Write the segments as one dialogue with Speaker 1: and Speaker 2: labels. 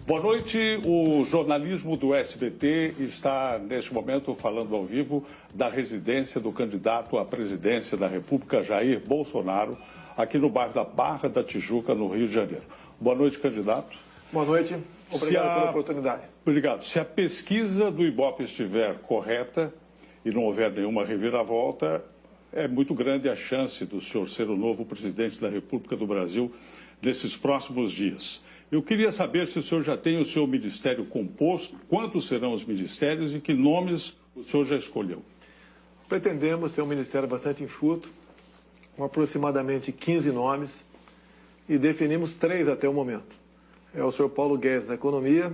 Speaker 1: Boa noite. O jornalismo do SBT está, neste momento, falando ao vivo da residência do candidato à presidência da República, Jair Bolsonaro, aqui no bairro da Barra da Tijuca, no Rio de Janeiro. Boa noite, candidato.
Speaker 2: Boa noite. Obrigado pela oportunidade.
Speaker 1: Obrigado. Se a pesquisa do Ibope estiver correta e não houver nenhuma reviravolta, é muito grande a chance do senhor ser o novo presidente da República do Brasil nesses próximos dias. Eu queria saber se o senhor já tem o seu ministério composto, quantos serão os ministérios e que nomes o senhor já escolheu.
Speaker 2: Pretendemos ter um ministério bastante enxuto, com aproximadamente 15 nomes, e definimos 3 até o momento. É o senhor Paulo Guedes na Economia,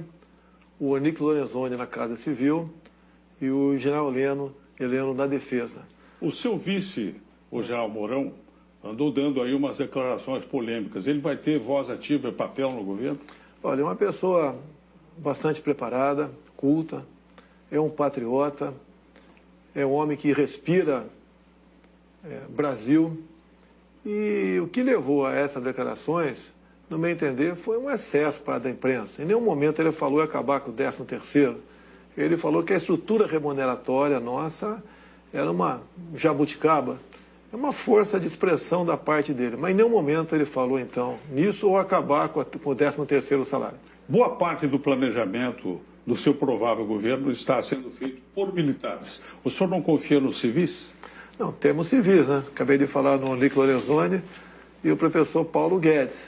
Speaker 2: o Onyx Lorenzoni na Casa Civil e o general Heleno na Defesa.
Speaker 1: O seu vice, o general Mourão, andou dando aí umas declarações polêmicas. Ele vai ter voz ativa e papel no governo?
Speaker 2: Olha, é uma pessoa bastante preparada, culta, é um patriota, é um homem que respira Brasil. E o que levou a essas declarações, no meu entender, foi um excesso para a imprensa. Em nenhum momento ele falou em acabar com o 13º. Ele falou que a estrutura remuneratória nossa era uma jabuticaba. É uma força de expressão da parte dele, mas em nenhum momento ele falou, então, nisso ou acabar com o 13º salário.
Speaker 1: Boa parte do planejamento do seu provável governo está sendo feito por militares. O senhor não confia nos civis?
Speaker 2: Não, temos civis, né? Acabei de falar no Onyx Lorenzoni e o professor Paulo Guedes.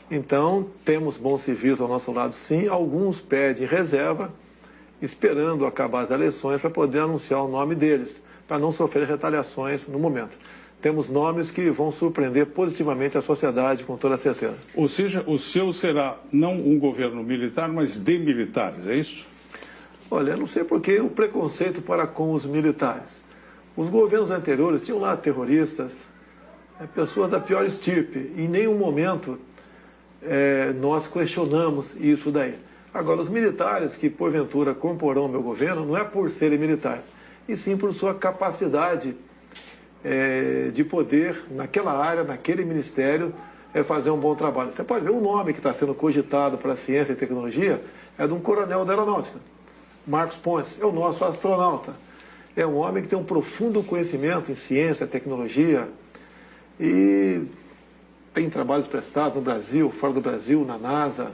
Speaker 2: Então, temos bons civis ao nosso lado, sim. Alguns pedem reserva, esperando acabar as eleições para poder anunciar o nome deles, para não sofrer retaliações no momento. Temos nomes que vão surpreender positivamente a sociedade, com toda certeza.
Speaker 1: Ou seja, o seu será não um governo militar, mas de militares, é isso?
Speaker 2: Olha, eu não sei por que o preconceito para com os militares. Os governos anteriores tinham lá terroristas, pessoas da pior estirpe. Em nenhum momento nós questionamos isso daí. Agora, os militares que porventura comporão o meu governo, não é por serem militares, e sim por sua capacidade de poder, naquela área, naquele ministério, fazer um bom trabalho. Você pode ver o nome que está sendo cogitado para a ciência e tecnologia, é de um coronel da aeronáutica, Marcos Pontes, é o nosso astronauta. É um homem que tem um profundo conhecimento em ciência, tecnologia, e tem trabalhos prestados no Brasil, fora do Brasil, na NASA.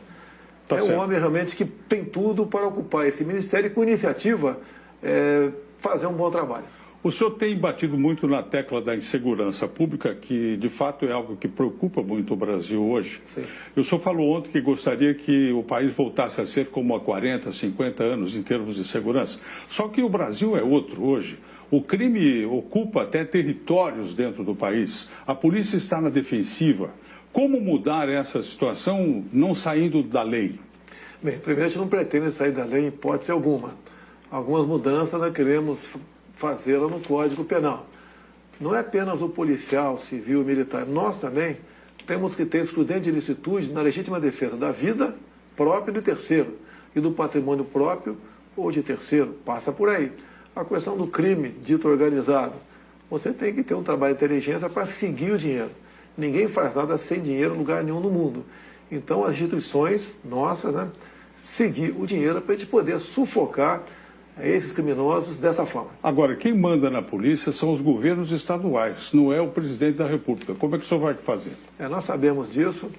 Speaker 1: Tá certo.
Speaker 2: Um homem realmente que tem tudo para ocupar esse ministério e, com iniciativa, fazer um bom trabalho.
Speaker 1: O senhor tem batido muito na tecla da insegurança pública, que de fato é algo que preocupa muito o Brasil hoje.
Speaker 2: Sim.
Speaker 1: O senhor falou ontem que gostaria que o país voltasse a ser como há 40, 50 anos em termos de segurança. Só que o Brasil é outro hoje. O crime ocupa até territórios dentro do país. A polícia está na defensiva. Como mudar essa situação não saindo da lei?
Speaker 2: Bem, primeiro, a gente não pretende sair da lei em hipótese alguma. Algumas mudanças nós queremos fazê-la no Código Penal. Não é apenas o policial, civil e militar. Nós também temos que ter excludente de ilicitude na legítima defesa da vida própria de terceiro e do patrimônio próprio ou de terceiro. Passa por aí. A questão do crime dito organizado. Você tem que ter um trabalho de inteligência para seguir o dinheiro. Ninguém faz nada sem dinheiro em lugar nenhum no mundo. Então, as instituições nossas, seguir o dinheiro para a gente poder sufocar esses criminosos dessa forma.
Speaker 1: Agora, quem manda na polícia são os governos estaduais, não é o presidente da República. Como é que o senhor vai fazer?
Speaker 2: Nós sabemos disso,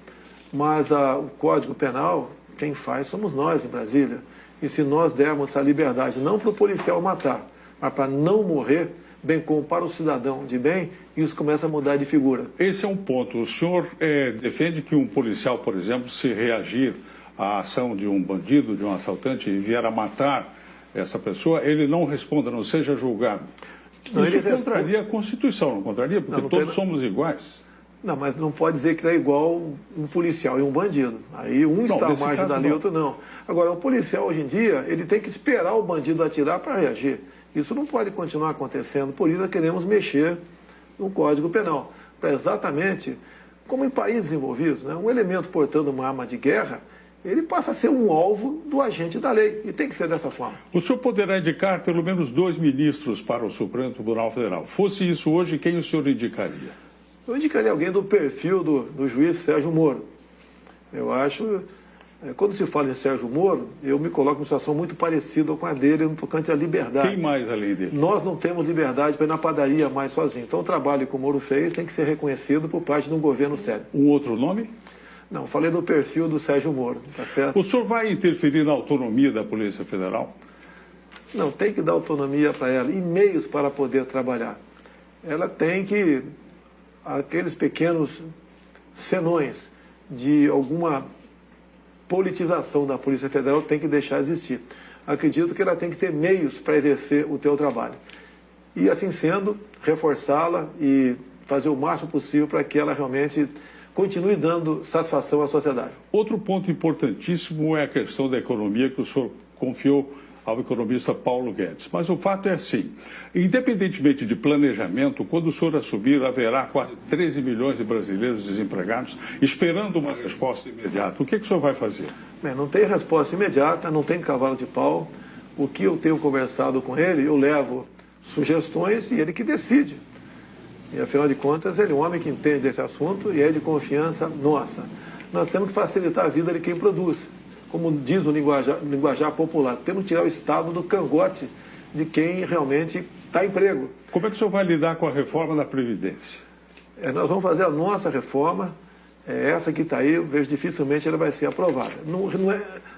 Speaker 2: mas o Código Penal, quem faz somos nós em Brasília. E se nós dermos essa liberdade, não para o policial matar, mas para não morrer, bem como para o cidadão de bem, isso começa a mudar de figura.
Speaker 1: Esse é um ponto. O senhor defende que um policial, por exemplo, se reagir à ação de um bandido, de um assaltante, e vier a matar essa pessoa, ele não responda, não seja julgado.
Speaker 2: Não,
Speaker 1: isso contraria a Constituição, não contraria? Porque não todos somos iguais.
Speaker 2: Não, mas não pode dizer que é igual um policial e um bandido. Aí um está à margem da lei, outro não. Agora, o policial, hoje em dia, ele tem que esperar o bandido atirar para reagir. Isso não pode continuar acontecendo. Por isso, nós queremos mexer no Código Penal. Para exatamente, como em países desenvolvidos, um elemento portando uma arma de guerra, ele passa a ser um alvo do agente da lei. E tem que ser dessa forma.
Speaker 1: O senhor poderá indicar pelo menos 2 ministros para o Supremo Tribunal Federal. Fosse isso hoje, quem o senhor indicaria?
Speaker 2: Eu indicaria alguém do perfil do juiz Sérgio Moro. Eu acho Quando se fala em Sérgio Moro, eu me coloco em uma situação muito parecida com a dele no tocante à liberdade.
Speaker 1: Quem mais além dele?
Speaker 2: Nós não temos liberdade para ir na padaria mais sozinho. Então o trabalho que o Moro fez tem que ser reconhecido por parte de um governo sério.
Speaker 1: Um outro nome?
Speaker 2: Não, falei do perfil do Sérgio Moro, tá certo?
Speaker 1: O senhor vai interferir na autonomia da Polícia Federal?
Speaker 2: Não, tem que dar autonomia para ela e meios para poder trabalhar. Ela tem que, aqueles pequenos senões de alguma politização da Polícia Federal tem que deixar existir. Acredito que ela tem que ter meios para exercer o teu trabalho. E assim sendo, reforçá-la e fazer o máximo possível para que ela realmente continue dando satisfação à sociedade.
Speaker 1: Outro ponto importantíssimo é a questão da economia que o senhor confiou ao economista Paulo Guedes. Mas o fato é assim, independentemente de planejamento, quando o senhor assumir, haverá quase 13 milhões de brasileiros desempregados esperando uma resposta imediata. O que o senhor vai fazer?
Speaker 2: Bem, não tem resposta imediata, não tem cavalo de pau. O que eu tenho conversado com ele, eu levo sugestões e ele que decide. E, afinal de contas, ele é um homem que entende desse assunto e é de confiança nossa. Nós temos que facilitar a vida de quem produz. Como diz o linguajar popular, temos que tirar o Estado do cangote de quem realmente está em emprego.
Speaker 1: Como é que o senhor vai lidar com a reforma da Previdência?
Speaker 2: Nós vamos fazer a nossa reforma, essa que está aí, eu vejo dificilmente ela vai ser aprovada.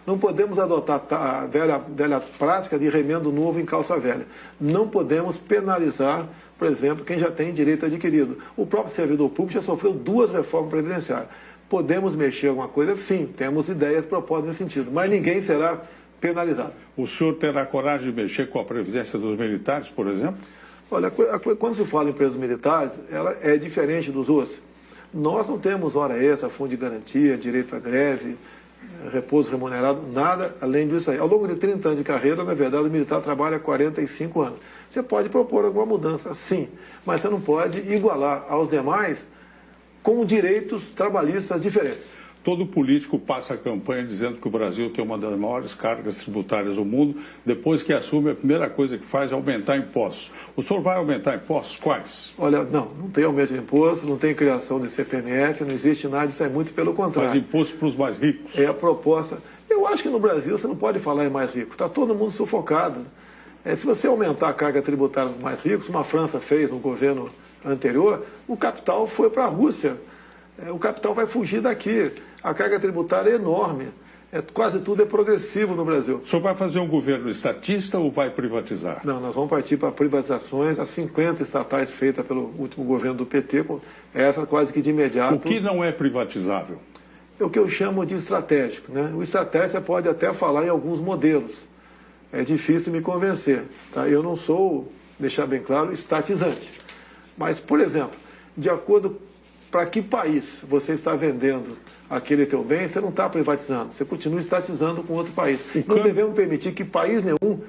Speaker 2: Não podemos adotar a velha prática de remendo novo em calça velha. Não podemos penalizar, por exemplo, quem já tem direito adquirido. O próprio servidor público já sofreu 2 reformas previdenciárias. Podemos mexer alguma coisa? Sim, temos ideias propostas nesse sentido, mas ninguém será penalizado.
Speaker 1: O senhor terá coragem de mexer com a Previdência dos militares, por exemplo?
Speaker 2: Olha, quando se fala em presos militares, ela é diferente dos outros. Nós não temos hora extra, fundo de garantia, direito à greve, repouso remunerado, nada além disso aí. Ao longo de 30 anos de carreira, na verdade, o militar trabalha 45 anos. Você pode propor alguma mudança, sim, mas você não pode igualar aos demais com direitos trabalhistas diferentes.
Speaker 1: Todo político passa a campanha dizendo que o Brasil tem uma das maiores cargas tributárias do mundo. Depois que assume, a primeira coisa que faz é aumentar impostos. O senhor vai aumentar impostos? Quais?
Speaker 2: Olha, não tem aumento de imposto, não tem criação de CPMF, não existe nada, isso é muito pelo contrário.
Speaker 1: Mas imposto para os mais ricos?
Speaker 2: É a proposta. Eu acho que no Brasil você não pode falar em mais ricos, está todo mundo sufocado. Se você aumentar a carga tributária dos mais ricos, como a França fez no governo anterior, o capital foi para a Rússia. O capital vai fugir daqui. A carga tributária é enorme. Quase tudo é progressivo no Brasil.
Speaker 1: O senhor vai fazer um governo estatista ou vai privatizar?
Speaker 2: Não, nós vamos partir para privatizações, as 50 estatais feitas pelo último governo do PT, essa quase que de imediato.
Speaker 1: O que não é privatizável?
Speaker 2: É o que eu chamo de estratégico, né? O estratégico você pode até falar em alguns modelos. É difícil me convencer. Tá? Eu não sou, deixar bem claro, estatizante. Mas, por exemplo, de acordo para que país você está vendendo aquele teu bem, você não está privatizando, você continua estatizando com outro país. Não devemos permitir que país nenhum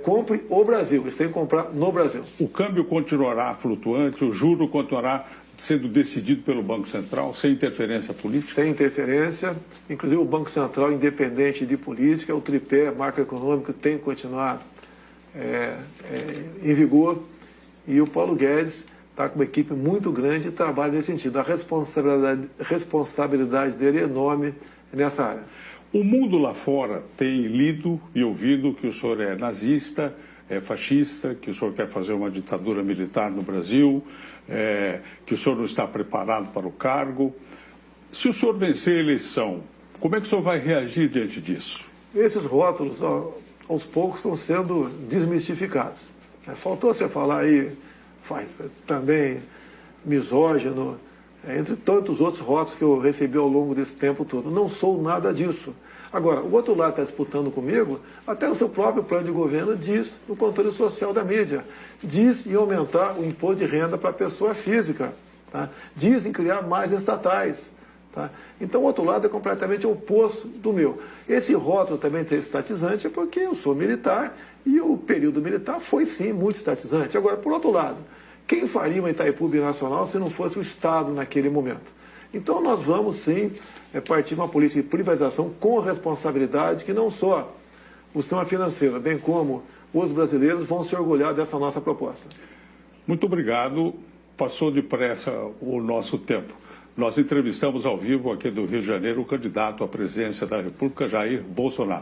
Speaker 2: compre o Brasil, eles têm que comprar no Brasil.
Speaker 1: O câmbio continuará flutuante, o juro continuará sendo decidido pelo Banco Central, sem interferência política?
Speaker 2: Sem interferência, inclusive o Banco Central, independente de política, o tripé macroeconômico tem que continuar em vigor, e o Paulo Guedes está com uma equipe muito grande e trabalha nesse sentido. A responsabilidade dele é enorme nessa área.
Speaker 1: O mundo lá fora tem lido e ouvido que o senhor é nazista, é fascista, que o senhor quer fazer uma ditadura militar no Brasil, que o senhor não está preparado para o cargo. Se o senhor vencer a eleição, como é que o senhor vai reagir diante disso?
Speaker 2: Esses rótulos, aos poucos, estão sendo desmistificados. Faltou você falar aí, também misógino, entre tantos outros rótulos que eu recebi ao longo desse tempo todo. Não sou nada disso. Agora, o outro lado está disputando comigo, até no seu próprio plano de governo, diz no controle social da mídia, diz em aumentar o imposto de renda para a pessoa física, tá? Diz em criar mais estatais. Tá? Então, o outro lado é completamente oposto do meu. Esse rótulo também ter estatizante é porque eu sou militar e o período militar foi, sim, muito estatizante. Agora, por outro lado, quem faria uma Itaipu binacional se não fosse o Estado naquele momento? Então, nós vamos, sim, partir de uma política de privatização com responsabilidade que não só o sistema financeiro, bem como os brasileiros vão se orgulhar dessa nossa proposta.
Speaker 1: Muito obrigado. Passou depressa o nosso tempo. nós entrevistamos ao vivo aqui do Rio de Janeiro o candidato à presidência da República, Jair Bolsonaro.